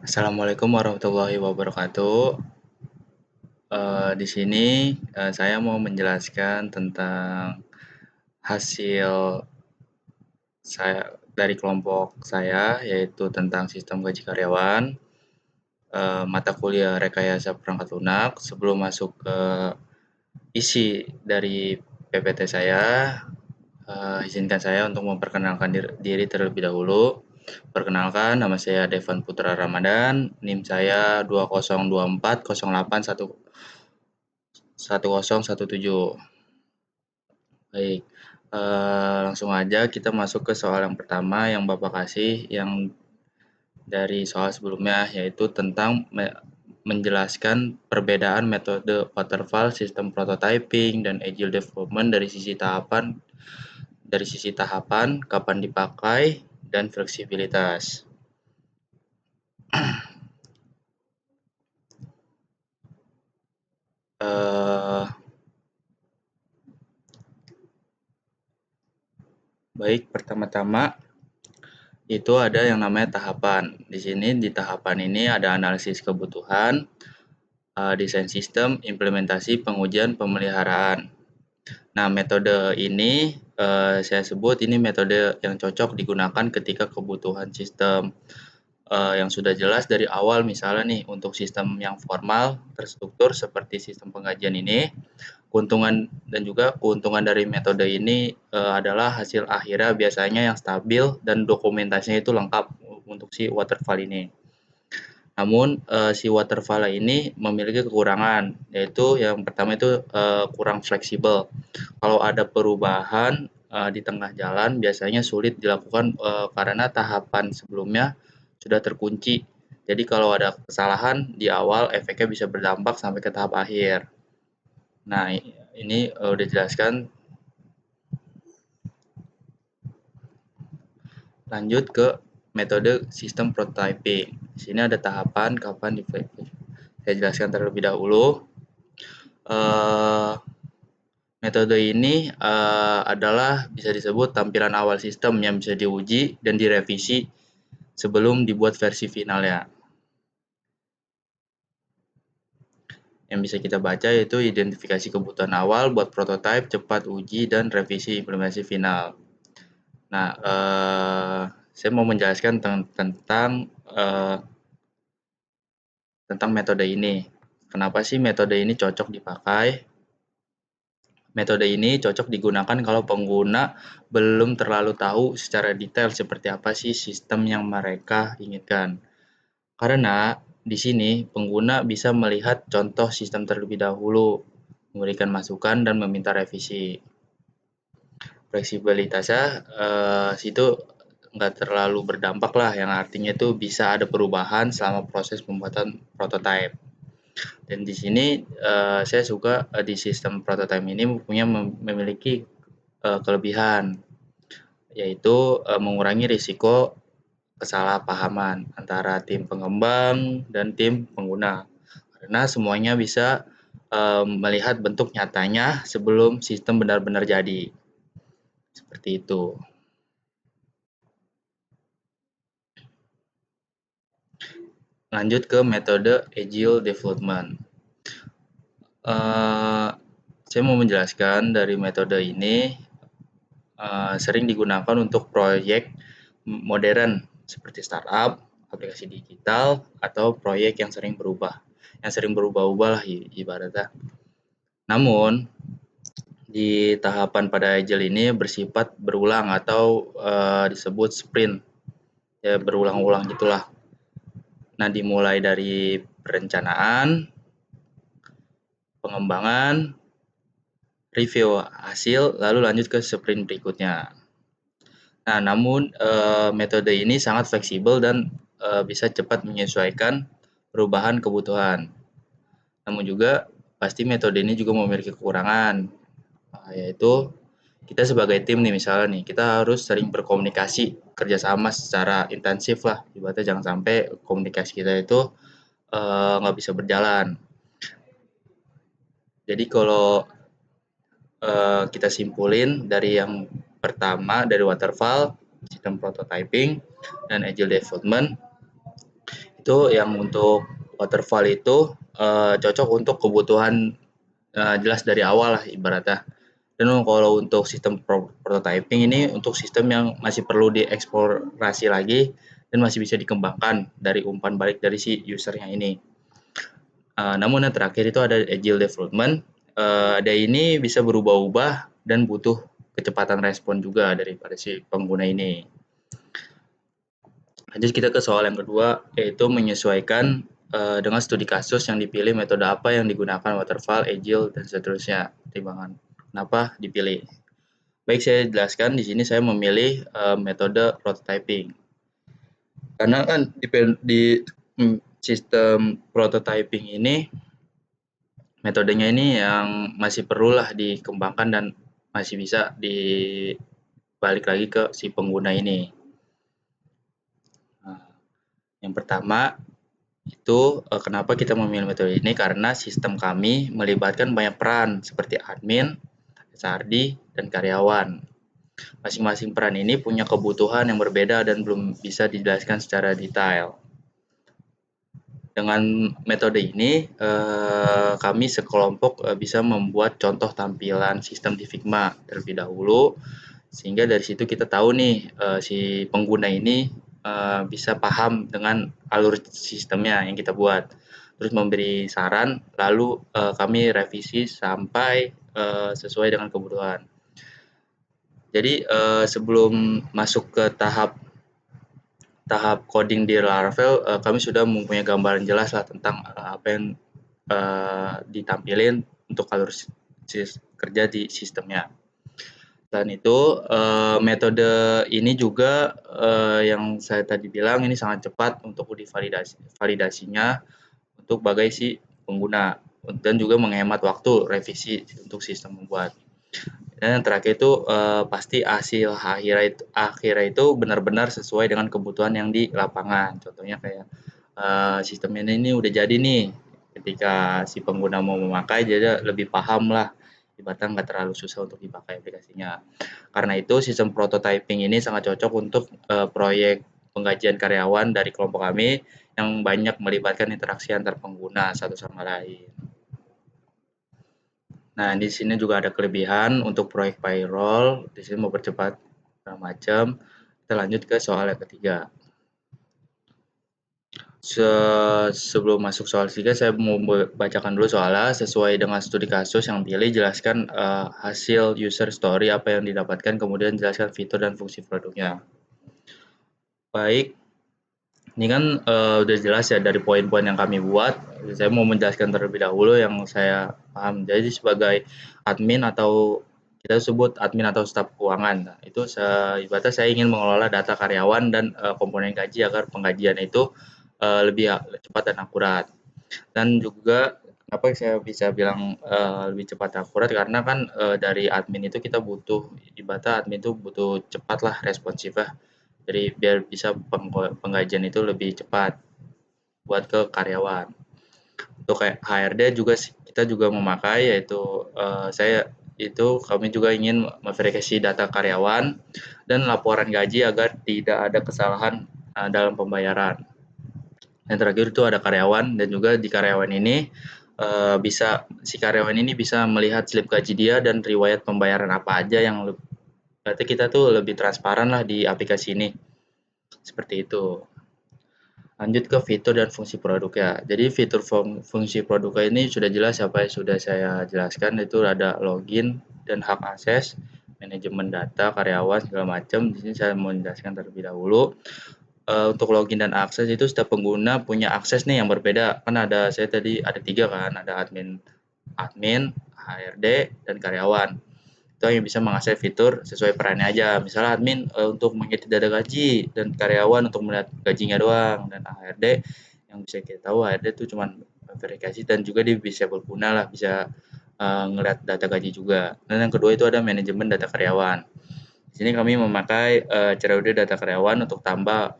Assalamualaikum warahmatullahi wabarakatuh. Di sini saya mau menjelaskan tentang hasil saya dari kelompok saya, yaitu tentang sistem gaji karyawan, mata kuliah rekayasa perangkat lunak. Sebelum masuk ke isi dari PPT saya, izinkan saya untuk memperkenalkan diri terlebih dahulu. Perkenalkan, nama saya Devan Putra Ramadan, NIM saya 2024081017. Baik, langsung aja kita masuk ke soal yang pertama yang Bapak kasih, yang dari soal sebelumnya, yaitu tentang menjelaskan perbedaan metode waterfall, sistem prototyping, dan agile development dari sisi tahapan, kapan dipakai, dan fleksibilitas. Eh, Baik, pertama-tama itu ada yang namanya tahapan. Di sini di tahapan ini ada analisis kebutuhan, desain sistem, implementasi, pengujian, pemeliharaan. Nah, metode ini saya sebut ini metode yang cocok digunakan ketika kebutuhan sistem yang sudah jelas dari awal. Misalnya nih, untuk sistem yang formal, terstruktur seperti sistem penggajian ini, keuntungan dari metode ini adalah hasil akhirnya biasanya yang stabil dan dokumentasinya itu lengkap untuk si waterfall ini. Namun si waterfall ini memiliki kekurangan, yaitu yang pertama itu kurang fleksibel. Kalau ada perubahan di tengah jalan biasanya sulit dilakukan karena tahapan sebelumnya sudah terkunci. Jadi kalau ada kesalahan di awal, efeknya bisa berdampak sampai ke tahap akhir. Nah, ini udah dijelaskan. Lanjut ke metode sistem prototyping. Di sini ada tahapan kapan saya jelaskan terlebih dahulu. Eh, Metode ini adalah bisa disebut tampilan awal sistem yang bisa diuji dan direvisi sebelum dibuat versi finalnya. Yang bisa kita baca yaitu identifikasi kebutuhan awal buat prototipe, cepat uji, dan revisi implementasi final. Nah, saya mau menjelaskan eh, tentang metode ini. Kenapa sih metode ini cocok dipakai? Metode ini cocok digunakan kalau pengguna belum terlalu tahu secara detail seperti apa sih sistem yang mereka inginkan. Karena di sini pengguna bisa melihat contoh sistem terlebih dahulu, memberikan masukan dan meminta revisi. Fleksibilitasnya situ nggak terlalu berdampak lah, yang artinya itu bisa ada perubahan selama proses pembuatan prototipe. Dan di sini saya suka di sistem prototype ini memiliki kelebihan, yaitu mengurangi risiko kesalahpahaman antara tim pengembang dan tim pengguna. Karena semuanya bisa melihat bentuk nyatanya sebelum sistem benar-benar jadi. Seperti itu. Lanjut ke metode agile development. Eh, saya mau menjelaskan dari metode ini sering digunakan untuk proyek modern seperti startup, aplikasi digital, atau proyek yang sering berubah-ubah lah ibaratnya. Namun, di tahapan pada agile ini bersifat berulang atau disebut sprint, ya berulang-ulang gitulah. Nah, dimulai dari perencanaan, pengembangan, review hasil, lalu lanjut ke sprint berikutnya. Nah, namun metode ini sangat fleksibel dan bisa cepat menyesuaikan perubahan kebutuhan. Namun juga pasti metode ini juga memiliki kekurangan, yaitu kita sebagai tim nih misalnya nih, kita harus sering berkomunikasi, kerjasama secara intensif lah. Ibaratnya jangan sampai komunikasi kita itu nggak bisa berjalan. Jadi kalau kita simpulin dari yang pertama, dari waterfall, sistem prototyping, dan agile development, itu yang untuk waterfall itu cocok untuk kebutuhan jelas dari awal lah ibaratnya. Dan kalau untuk sistem prototyping ini untuk sistem yang masih perlu dieksplorasi lagi dan masih bisa dikembangkan dari umpan balik dari si usernya ini. Namun yang terakhir itu ada agile development. Dia ini bisa berubah-ubah dan butuh kecepatan respon juga daripada si pengguna ini. Lanjut kita ke soal yang kedua, yaitu menyesuaikan dengan studi kasus yang dipilih metode apa yang digunakan waterfall, agile, dan seterusnya. Pertimbangan kenapa dipilih. Baik, saya jelaskan di sini saya memilih metode prototyping. Karena kan di sistem prototyping ini metodenya ini yang masih perlulah dikembangkan dan masih bisa dibalik lagi ke si pengguna ini. Nah, yang pertama itu kenapa kita memilih metode ini karena sistem kami melibatkan banyak peran seperti admin, SRD, dan karyawan. Masing-masing peran ini punya kebutuhan yang berbeda dan belum bisa dijelaskan secara detail. Dengan metode ini, kami sekelompok bisa membuat contoh tampilan sistem di Figma terlebih dahulu, sehingga dari situ kita tahu nih si pengguna ini bisa paham dengan alur sistemnya yang kita buat, terus memberi saran, lalu kami revisi sampai sesuai dengan kebutuhan. Jadi sebelum masuk ke tahap coding di Laravel, kami sudah mempunyai gambaran jelas lah tentang apa yang ditampilin untuk alur kerja di sistemnya. Selain itu, metode ini juga yang saya tadi bilang ini sangat cepat untuk validasinya untuk bagai si pengguna dan juga menghemat waktu revisi untuk sistem membuat. Dan yang terakhir itu pasti hasil akhirnya itu benar-benar sesuai dengan kebutuhan yang di lapangan. Contohnya kayak sistem ini udah jadi nih, ketika si pengguna mau memakai jadi lebih paham lah, ibaratnya nggak terlalu susah untuk dipakai aplikasinya. Karena itu sistem prototyping ini sangat cocok untuk proyek penggajian karyawan dari kelompok kami yang banyak melibatkan interaksi antar pengguna satu sama lain. Nah, di sini juga ada kelebihan untuk proyek payroll, di sini mau percepat segala macam. Kita lanjut ke soal yang ketiga. Sebelum masuk soal ketiga, saya mau bacakan dulu soalnya sesuai dengan studi kasus yang pilih, jelaskan hasil user story apa yang didapatkan, kemudian jelaskan fitur dan fungsi produknya. Baik, ini kan udah jelas ya dari poin-poin yang kami buat. Saya mau menjelaskan terlebih dahulu yang saya paham. Jadi sebagai admin atau kita sebut admin atau staf keuangan. Nah, itu ibaratnya saya ingin mengelola data karyawan dan komponen gaji agar penggajian itu lebih cepat dan akurat. Dan juga kenapa saya bisa bilang lebih cepat dan akurat karena kan dari admin itu kita butuh ibaratnya admin itu butuh cepat lah responsif lah. Jadi biar bisa penggajian itu lebih cepat buat ke karyawan. Untuk kayak HRD juga kita juga memakai yaitu saya itu kami juga ingin memverifikasi data karyawan dan laporan gaji agar tidak ada kesalahan dalam pembayaran. Yang terakhir itu ada karyawan dan juga di karyawan ini si karyawan ini bisa melihat slip gaji dia dan riwayat pembayaran apa aja yang berarti kita tuh lebih transparan lah di aplikasi ini. Seperti itu. Lanjut ke fitur dan fungsi produknya. Jadi fitur fungsi produknya ini sudah jelas apa yang sudah saya jelaskan, itu ada login dan hak akses, manajemen data, karyawan segala macam. Di sini saya mau menjelaskan terlebih dahulu. Untuk login dan akses itu setiap pengguna punya akses nih yang berbeda. Kan saya tadi ada 3 kan, ada admin, HRD, dan karyawan. Itu yang bisa mengakses fitur sesuai perannya aja. Misalnya admin untuk mengedit data gaji dan karyawan untuk melihat gajinya doang, dan HRD yang bisa kita tahu HRD itu cuma verifikasi dan juga dia bisa berguna lah, bisa ngelihat data gaji juga. Dan yang kedua itu ada manajemen data karyawan. Di sini kami memakai CRUD data karyawan untuk tambah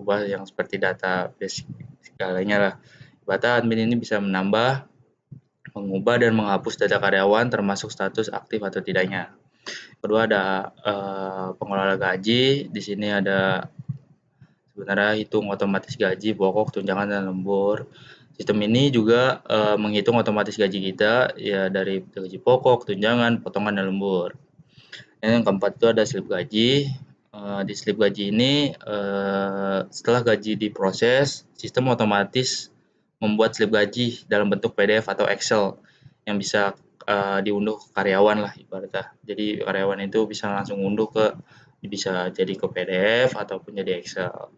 ubah yang seperti data basic segalanya lah. Ibaratnya admin ini bisa menambah, mengubah dan menghapus data karyawan termasuk status aktif atau tidaknya. Kedua ada pengelola gaji, di sini ada sebenarnya hitung otomatis gaji, pokok, tunjangan, dan lembur. Sistem ini juga menghitung otomatis gaji kita ya dari gaji pokok, tunjangan, potongan, dan lembur. Yang keempat itu ada slip gaji. Di slip gaji ini setelah gaji diproses, sistem otomatis membuat slip gaji dalam bentuk PDF atau Excel yang bisa diunduh ke karyawan lah ibaratnya. Jadi karyawan itu bisa langsung unduh bisa jadi ke PDF ataupun jadi Excel.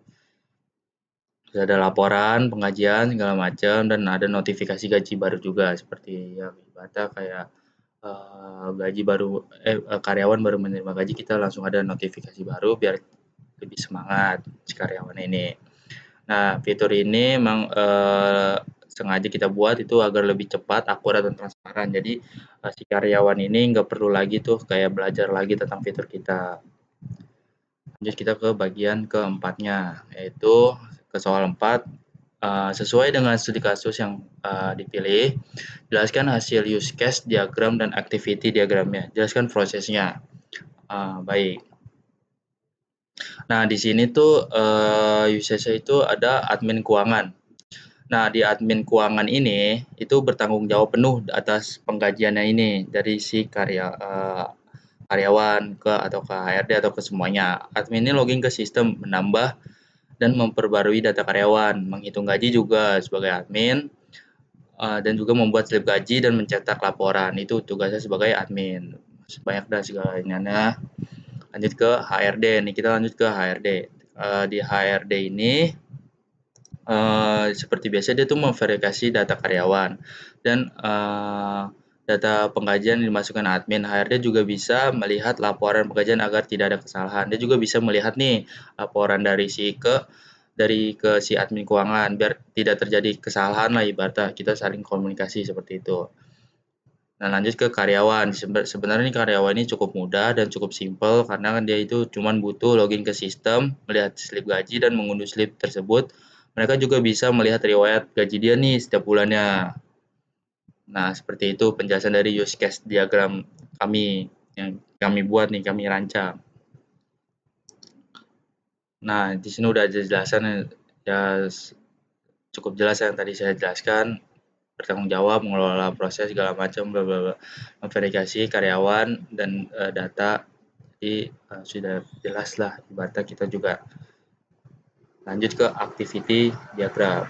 Terus ada laporan, pengajian segala macam dan ada notifikasi gaji baru juga seperti yang ibaratnya kayak gaji baru karyawan baru menerima gaji kita langsung ada notifikasi baru biar lebih semangat si karyawan ini. Nah, fitur ini memang sengaja kita buat itu agar lebih cepat, akurat, dan transparan. Jadi si karyawan ini nggak perlu lagi tuh kayak belajar lagi tentang fitur kita. Lanjut kita ke bagian keempatnya, yaitu ke soal 4. Sesuai dengan studi kasus yang dipilih, jelaskan hasil use case diagram dan activity diagramnya. Jelaskan prosesnya. Baik. Nah, di sini tuh usage itu ada admin keuangan. Nah, di admin keuangan ini itu bertanggung jawab penuh atas penggajiannya ini dari si karyawan atau ke HRD atau ke semuanya. Admin ini login ke sistem, menambah dan memperbarui data karyawan, menghitung gaji juga sebagai admin, dan juga membuat slip gaji dan mencetak laporan. Itu tugasnya sebagai admin. Banyak dan segalanya. Lanjut ke HRD. Nih kita lanjut ke HRD. Di HRD ini seperti biasa dia tuh memverifikasi data karyawan dan data penggajian yang dimasukkan admin. HRD juga bisa melihat laporan penggajian agar tidak ada kesalahan. Dia juga bisa melihat nih laporan dari ke si admin keuangan biar tidak terjadi kesalahan lah ibaratnya kita saling komunikasi seperti itu. Nah, lanjut ke karyawan. Sebenarnya karyawan ini cukup mudah dan cukup simpel karena kan dia itu cuma butuh login ke sistem, melihat slip gaji dan mengunduh slip tersebut. Mereka juga bisa melihat riwayat gaji dia nih setiap bulannya. Nah, seperti itu penjelasan dari use case diagram kami yang kami buat nih, kami rancang. Nah, di sini udah ada jelasan ya cukup jelas yang tadi saya jelaskan. Bertanggung jawab, mengelola proses segala macam, bla bla bla, memverifikasi karyawan dan data. Jadi sudah jelas lah ibaratnya kita juga lanjut ke activity diagram.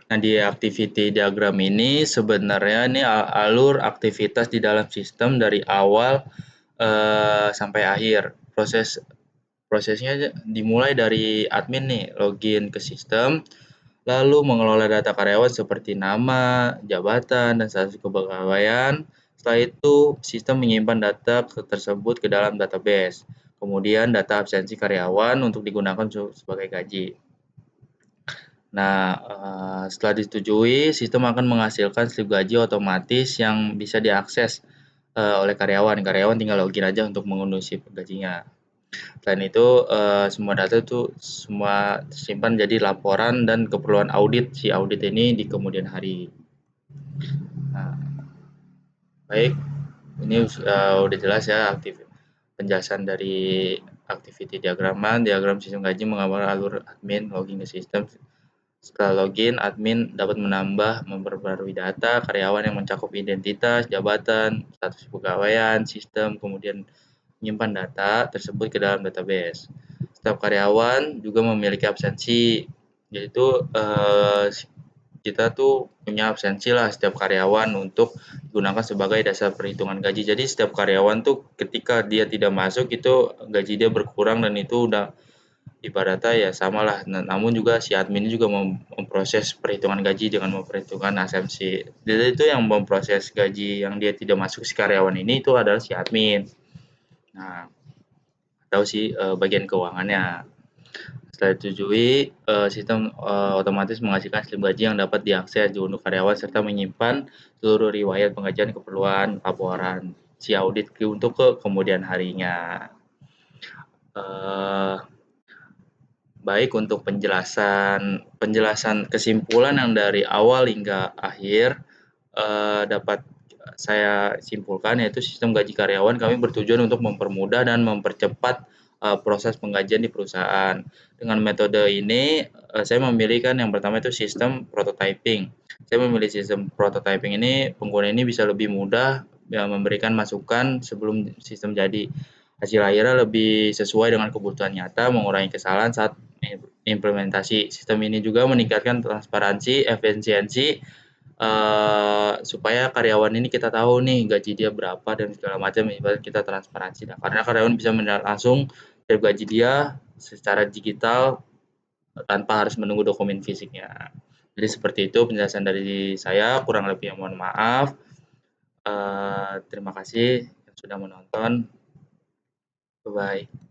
Nah, di activity diagram ini sebenarnya ini alur aktivitas di dalam sistem dari awal sampai akhir. Prosesnya dimulai dari admin nih, login ke sistem, lalu mengelola data karyawan seperti nama, jabatan, dan status kepegawaian. Setelah itu, sistem menyimpan data tersebut ke dalam database. Kemudian data absensi karyawan untuk digunakan sebagai gaji. Nah, setelah disetujui, sistem akan menghasilkan slip gaji otomatis yang bisa diakses oleh karyawan. Karyawan tinggal login aja untuk mengunduh slip gajinya. Selain itu, semua data itu semua tersimpan jadi laporan dan keperluan audit si audit ini di kemudian hari. Nah, baik, ini udah jelas ya penjelasan dari activity diagraman. Diagram sistem gaji menggambarkan alur admin login ke sistem. Setelah login, admin dapat menambah, memperbarui data karyawan yang mencakup identitas, jabatan, status kepegawaian, sistem, kemudian menyimpan data tersebut ke dalam database. Setiap karyawan juga memiliki absensi, yaitu kita tuh punya absensi lah setiap karyawan untuk digunakan sebagai dasar perhitungan gaji. Jadi setiap karyawan tuh ketika dia tidak masuk itu gaji dia berkurang dan itu udah ibaratnya ya samalah. Namun juga si admin juga memproses perhitungan gaji dengan memperhitungkan absensi. Jadi itu yang memproses gaji yang dia tidak masuk si karyawan ini itu adalah si admin. Nah, atau si bagian keuangannya. Setelah disetujui, sistem otomatis menghasilkan slip gaji yang dapat diakses diunduh karyawan serta menyimpan seluruh riwayat penggajian keperluan laporan si audit untuk ke kemudian harinya. Baik untuk penjelasan kesimpulan yang dari awal hingga akhir dapat saya simpulkan yaitu sistem gaji karyawan kami bertujuan untuk mempermudah dan mempercepat proses penggajian di perusahaan. Dengan metode ini saya memilih kan yang pertama itu sistem prototyping. Saya memilih sistem prototyping ini, pengguna ini bisa lebih mudah ya, memberikan masukan sebelum sistem jadi. Hasil akhirnya lebih sesuai dengan kebutuhan nyata, mengurangi kesalahan saat implementasi. Sistem ini juga meningkatkan transparansi, efisiensi, supaya karyawan ini kita tahu nih gaji dia berapa dan segala macam, ibarat kita transparansi. Nah, karena karyawan bisa melihat langsung setiap gaji dia secara digital tanpa harus menunggu dokumen fisiknya. Jadi seperti itu penjelasan dari saya, kurang lebihnya mohon maaf. Terima kasih yang sudah menonton. Bye bye.